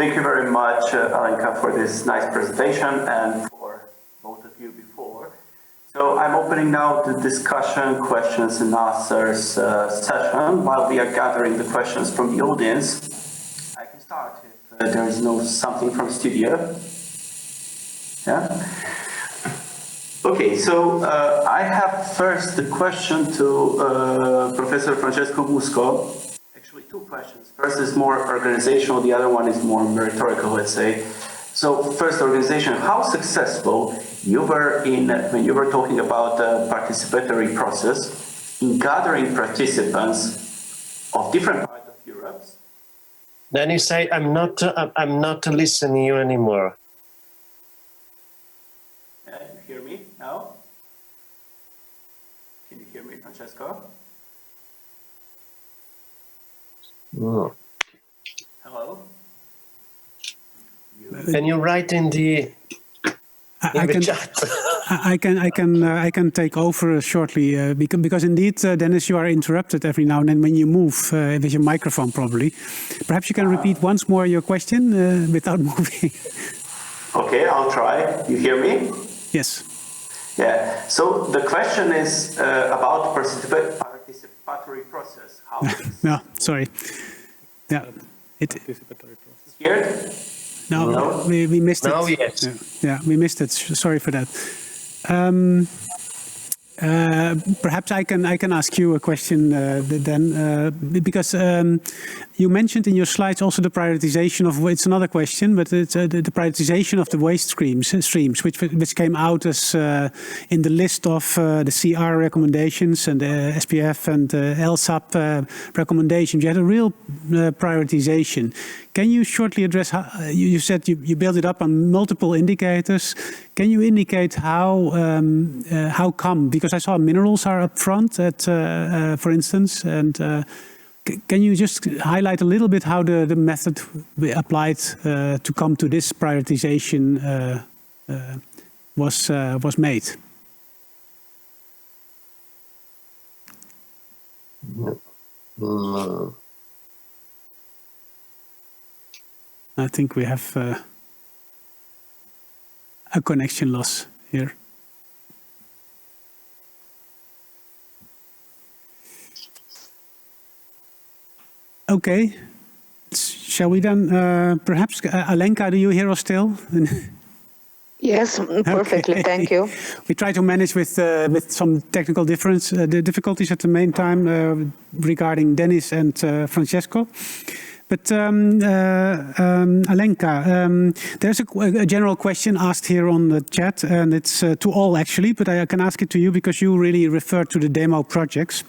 Thank you very much, Alenka, for this nice presentation and for both of you before. So I'm opening now the discussion, questions and answers session. While we are gathering the questions from the audience, I can start if there is no something from studio. Yeah. Okay, so I have first the question to Professor Francesco Busco. Actually, two questions. First is more organizational, the other one is more rhetorical, let's say. So first, organization, how successful you were in, when you were talking about the participatory process, in gathering participants of different parts of Europe? Then you say, I'm not listening you anymore. You hear me now? Can you hear me, Francesco? No. Hello? Can you write in the chat? I can take over shortly because indeed, Dennis, you are interrupted every now and then when you move with your microphone, probably. Perhaps you can repeat once more your question without moving. Okay, I'll try. You hear me? Yes. Yeah. So the question is about participatory process. How? No, sorry. Yeah. Participatory process. Here? No, we missed it. No, yes. Yeah, we missed it. Sorry for that. Perhaps I can ask you a question then, because you mentioned in your slides also the prioritization of, it's another question, but it's the prioritization of the waste streams which came out as in the list of the CR recommendations and the SPF and LSAP recommendations. You had a real prioritization. Can you shortly address how you said you built it up on multiple indicators? Can you indicate how come? Because I saw minerals are up front at, for instance, and can you just highlight a little bit how the method applied to come to this prioritization was made? No. I think we have a connection loss here. Okay, shall we then, perhaps, Alenka, do you hear us still? Yes, perfectly, okay. Thank you. We try to manage with some technical difficulties at the main time regarding Dennis and Francesco. But Alenka, there's a general question asked here on the chat, and it's to all actually, but I can ask it to you because you really refer to the demo projects.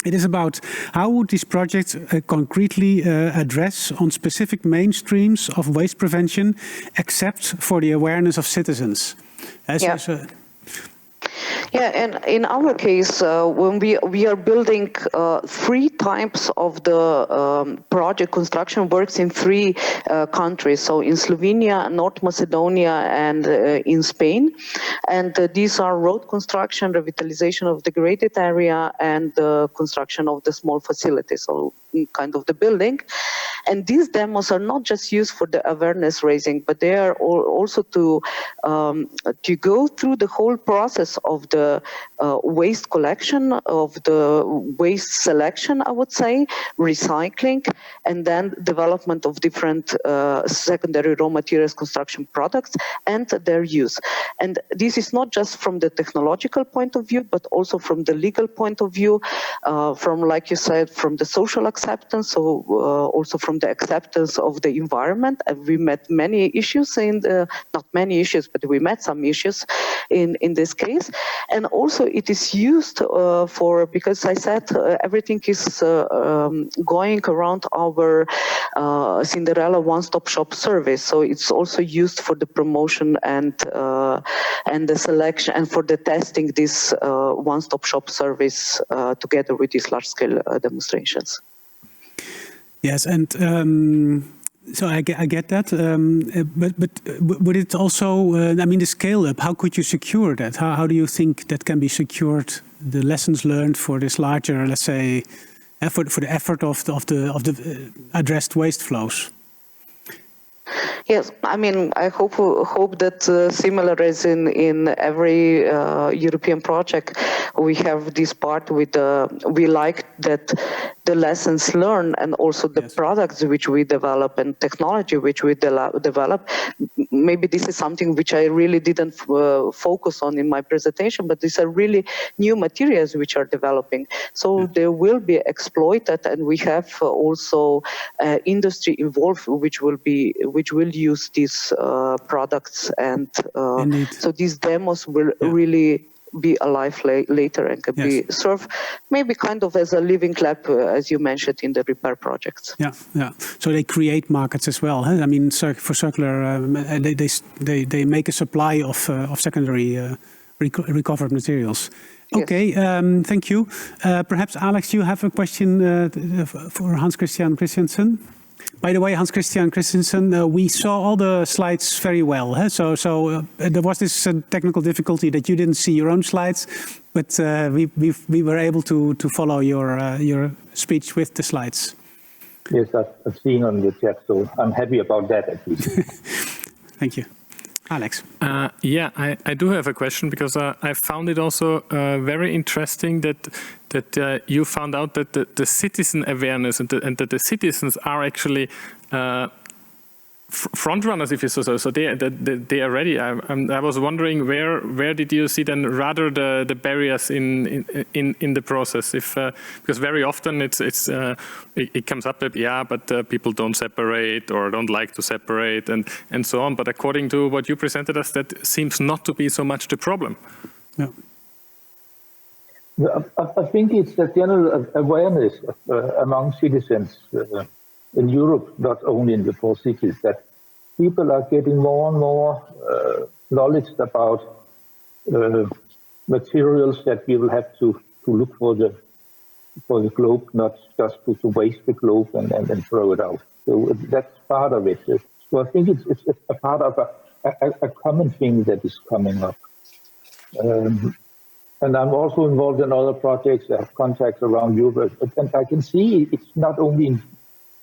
It is about how would these projects concretely address on specific mainstreams of waste prevention, except for the awareness of citizens. Yeah, and in our case, when we are building 3 types of the project construction works in 3 countries. So in Slovenia, North Macedonia, and in Spain. And these are road construction, revitalization of degraded area, and the construction of the small facilities, so kind of the building. And these demos are not just used for the awareness raising, but they are also to go through the whole process of the waste collection, of the waste selection, I would say, recycling, and then development of different secondary raw materials construction products and their use. And this is not just from the technological point of view, but also from the legal point of view, from, like you said, from the social acceptance, so also from the acceptance of the environment. And we met many issues not many issues, but we met some issues in this case. And also it is used because I said everything is going around our Cinderella one-stop shop service. So it's also used for the promotion and the selection and for the testing this one-stop shop service together with these large-scale demonstrations. Yes, and so I get that, but would it also, I mean, the scale up, how could you secure that? How do you think that can be secured, the lessons learned for this larger, let's say, effort, for the effort of the addressed waste flows? Yes, I mean, I hope that similar as in every European project, we have this part with we like that the lessons learned and also the products which we develop and technology which we develop. Maybe this is something which I really didn't focus on in my presentation, but these are really new materials which are developing. So they will be exploited, and we have also industry involved which will use these products, and so these demos will really be alive later and can be served maybe kind of as a living lab, as you mentioned in the REPAiR projects. Yeah. So they create markets as well. Huh? I mean, for circular, they make a supply of secondary recovered materials. Okay, thank you. Perhaps Alex, you have a question for Hans Christian Christensen. By the way, Hans Christian Christensen, we saw all the slides very well. Huh? So there was this technical difficulty that you didn't see your own slides, but we were able to follow your speech with the slides. Yes, I've seen on the chat, so I'm happy about that at least. Thank you. Alex. Yeah, I do have a question, because I found it also very interesting that you found out that the citizen awareness and that the citizens are actually front runners, if you so. So they are ready. I was wondering where did you see then rather the barriers in the process? Because very often it comes up that but people don't separate or don't like to separate and so on. But according to what you presented us, that seems not to be so much the problem. Yeah. I think it's a general awareness among citizens in Europe, not only in the 4 cities, that people are getting more and more knowledge about materials that we will have to look for the globe, not just to waste the globe and then throw it out. So that's part of it. So I think it's a part of a common thing that is coming up. And I'm also involved in other projects. I have contacts around Europe, and I can see it's not only in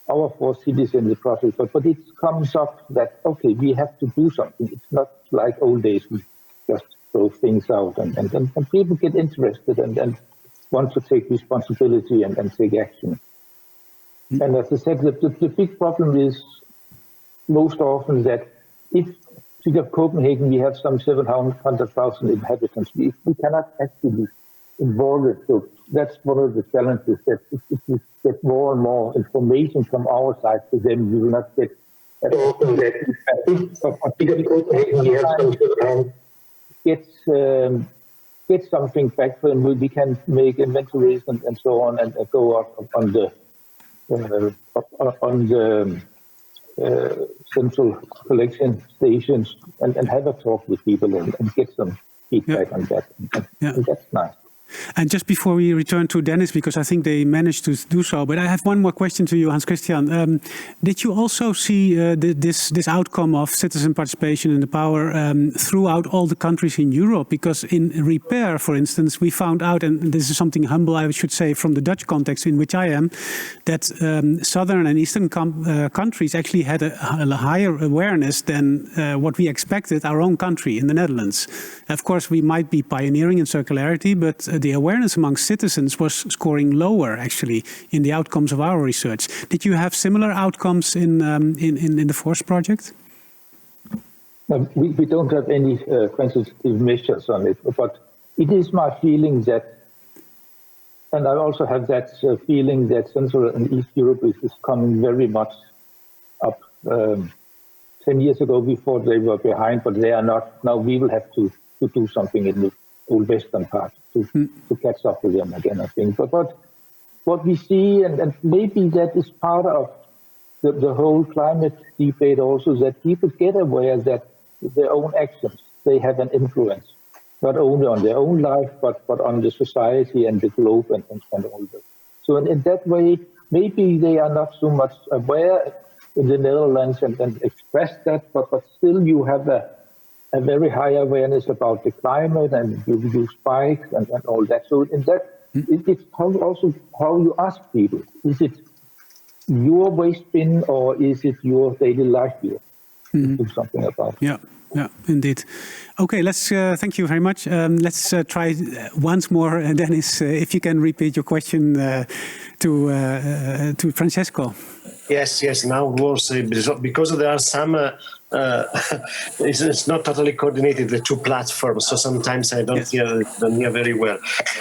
our 4 cities in the project, but it comes up that, okay, we have to do something. It's not like old days, we just throw things out, and people get interested and want to take responsibility and take action. And as I said, the big problem is most often that if of Copenhagen, we have some 700,000 inhabitants. We cannot actually involve it. So that's one of the challenges, that if we get more and more information from our side to them, we will not get at all that. Copenhagen, we have some get something back from them. We can make inventories and so on, and go up on the central collection stations and have a talk with people and get some feedback on that. And that's nice. And just before we return to Dennis, because I think they managed to do so, but I have one more question to you, Hans Christian. Did you also see this outcome of citizen participation in the power throughout all the countries in Europe? Because in REPAiR, for instance, we found out, and this is something humble, I should say, from the Dutch context in which I am, that southern and eastern countries actually had a higher awareness than what we expected our own country in the Netherlands. Of course, we might be pioneering in circularity, but the awareness among citizens was scoring lower, actually, in the outcomes of our research. Did you have similar outcomes in the FORCE project? We don't have any quantitative measures on it, but it is my feeling that, and I also have that feeling that Central and East Europe is coming very much up. 10 years ago, before they were behind, but they are not. Now we will have to do something in the old Western part to catch up with them again, I think. But what we see, and maybe that is part of the whole climate debate also, that people get aware that their own actions, they have an influence, not only on their own life, but on the society and the globe and all that. So in that way, maybe they are not so much aware in the Netherlands and express that, but still you have a very high awareness about the climate, and you use bikes and all that. So in that, it's also how you ask people. Is it your waste bin or is it your daily life here? do something about. Yeah, indeed. Okay, let's thank you very much. Let's try once more, Dennis, if you can repeat your question to Francesco. Yes. Now it was because there are some. It's not totally coordinated, the two platforms, so sometimes I don't hear very well.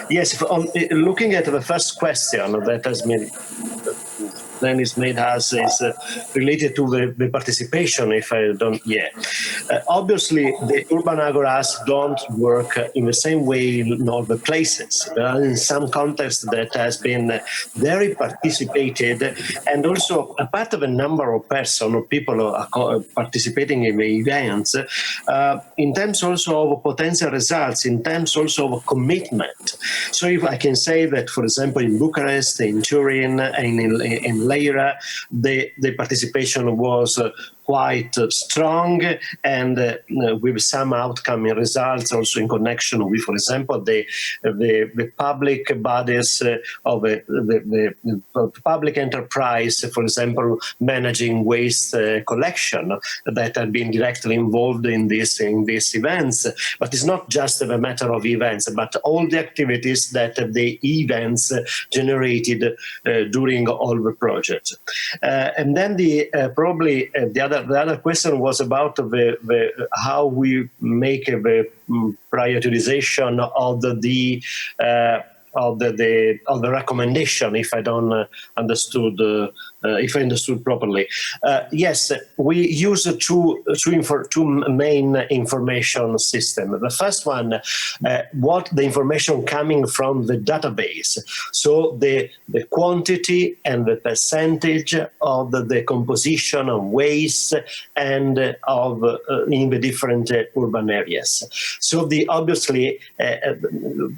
Yes, looking at the first question that has been Dennis made us is related to the participation, if I don't, obviously, the urban agoras don't work in the same way in all the places. In some contexts that has been very participated, and also a part of a number of persons or people participating in the events, in terms also of potential results, in terms also of commitment. So if I can say that, for example, in Bucharest, in Turin, and in Lyra, the participation was quite strong, and with some outcome results also in connection with, for example, the public bodies of the public enterprise, for example, managing waste collection that have been directly involved in these events. But it's not just a matter of events, but all the activities that the events generated during all the projects. And then the other question was about how we make the prioritization of the recommendation, if I don't understood if I understood properly. Yes, we use two main information systems. The first one, what the information coming from the database. So the quantity and the percentage of the composition of waste and of in the different urban areas. So obviously,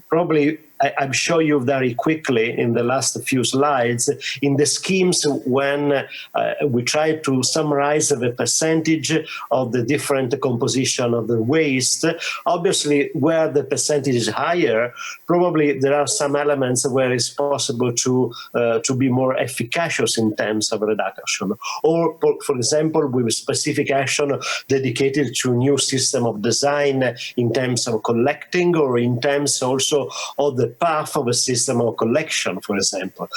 probably I'll show you very quickly in the last few slides, in the schemes when we try to summarize the percentage of the different composition of the waste. Obviously, where the percentage is higher, probably there are some elements where it's possible to be more efficacious in terms of reduction. Or, for example, with specific action dedicated to new system of design in terms of collecting, or in terms also of the path of a system of collection, for example.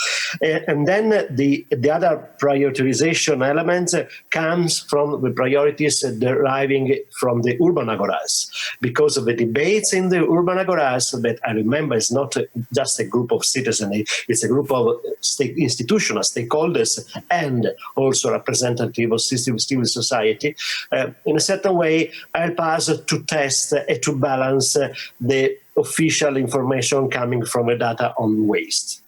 And then the other prioritization element comes from the priorities deriving from the urban agoras, because of the debates in the urban agoras that I remember is not just a group of citizens, it's a group of institutional stakeholders and also representative of civil society, in a certain way help us to test and to balance the official information coming from the data on waste.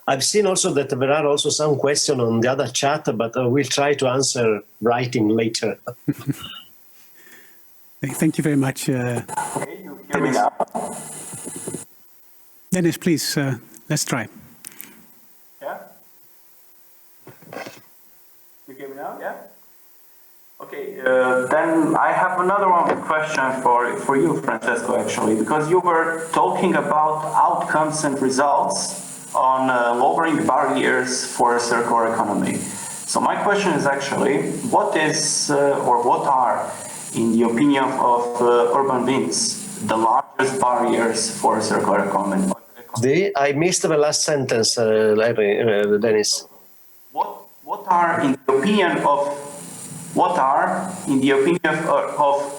I've seen also that there are also some questions on the other chat, but we'll try to answer writing later. Thank you very much. Okay, you hear me now? Dennis, please, let's try. Yeah? You hear me now? Yeah? Okay, then I have another question for you, Francesco, actually, because you were talking about outcomes and results on lowering barriers for a circular economy. So my question is actually, what is or what are, in the opinion of Urban Wins, the largest barriers for a circular economy? I missed the last sentence, Dennis. What are, in the opinion of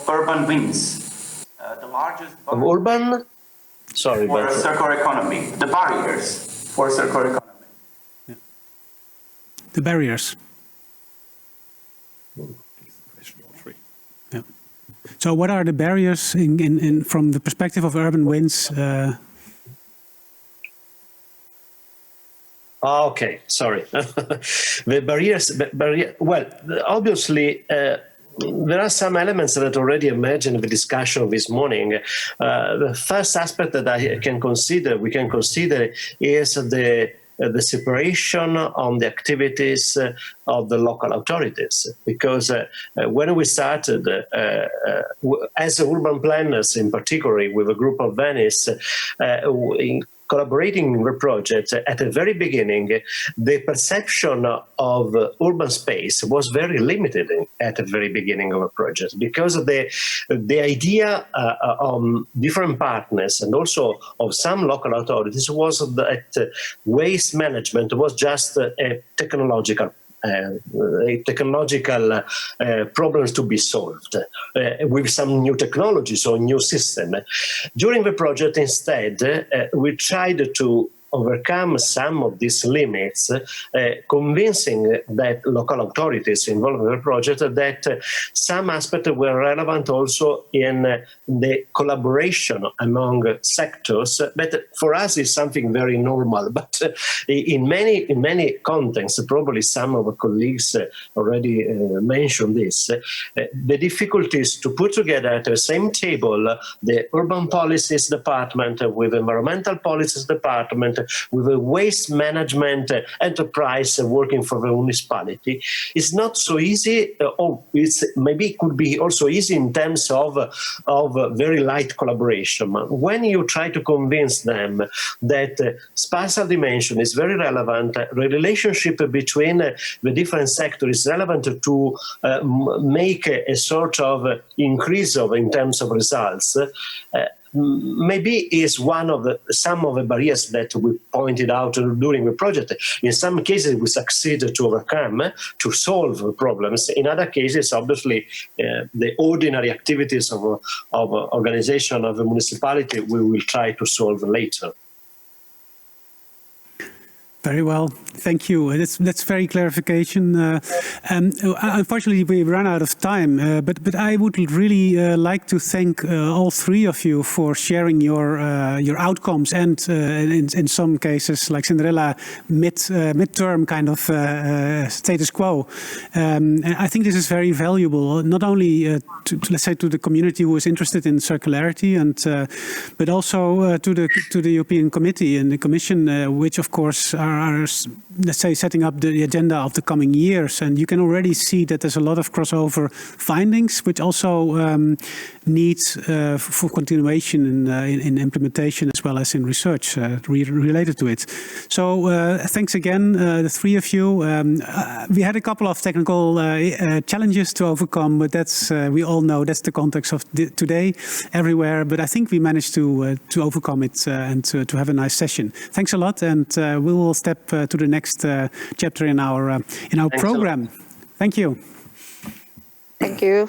Urban Wins, the largest barriers urban? Sorry, for a circular economy? The barriers for a circular economy. Yeah. The barriers. Yeah. So, what are the barriers in from the perspective of Urban Wins? Okay, sorry. The barriers, well, obviously, there are some elements that already emerged in the discussion this morning. The first aspect that we can consider is the separation on the activities of the local authorities, because when we started as urban planners, in particular with a group of Venice, collaborating in the project, at the very beginning, the perception of urban space was very limited at the very beginning of a project, because of the idea of different partners and also of some local authorities was that waste management was just a technological problems to be solved with some new technologies or new system. During the project, instead, we tried to overcome some of these limits, convincing that local authorities involved in the project that some aspects were relevant also in the collaboration among sectors. But for us, is something very normal. But in many contexts, probably some of the colleagues already mentioned this. The difficulties to put together at the same table the urban policies department with environmental policies department, with a waste management enterprise working for the municipality, is not so easy, or maybe could be also easy in terms of very light collaboration. When you try to convince them that spatial dimension is very relevant, the relationship between the different sectors is relevant to make a sort of increase in terms of results, maybe is some of the barriers that we pointed out during the project. In some cases, we succeeded to overcome, to solve problems. In other cases, obviously, the ordinary activities of organization of the municipality, we will try to solve later. Very well, thank you. That's very clarification. Unfortunately, we run out of time, but I would really like to thank all three of you for sharing your outcomes and in some cases, like Cinderella, midterm kind of status quo. And I think this is very valuable, not only let's say to the community who is interested in circularity, and but also to the European Committee and the Commission, which of course are, let's say, setting up the agenda of the coming years. And you can already see that there's a lot of crossover findings, which also needs for continuation in implementation as well as in research related to it. So thanks again, the three of you. We had a couple of technical challenges to overcome, but that's we all know that's the context of today everywhere. But I think we managed to overcome it and to have a nice session. Thanks a lot, and we will step to the next chapter in our program. Thank you. Thank you.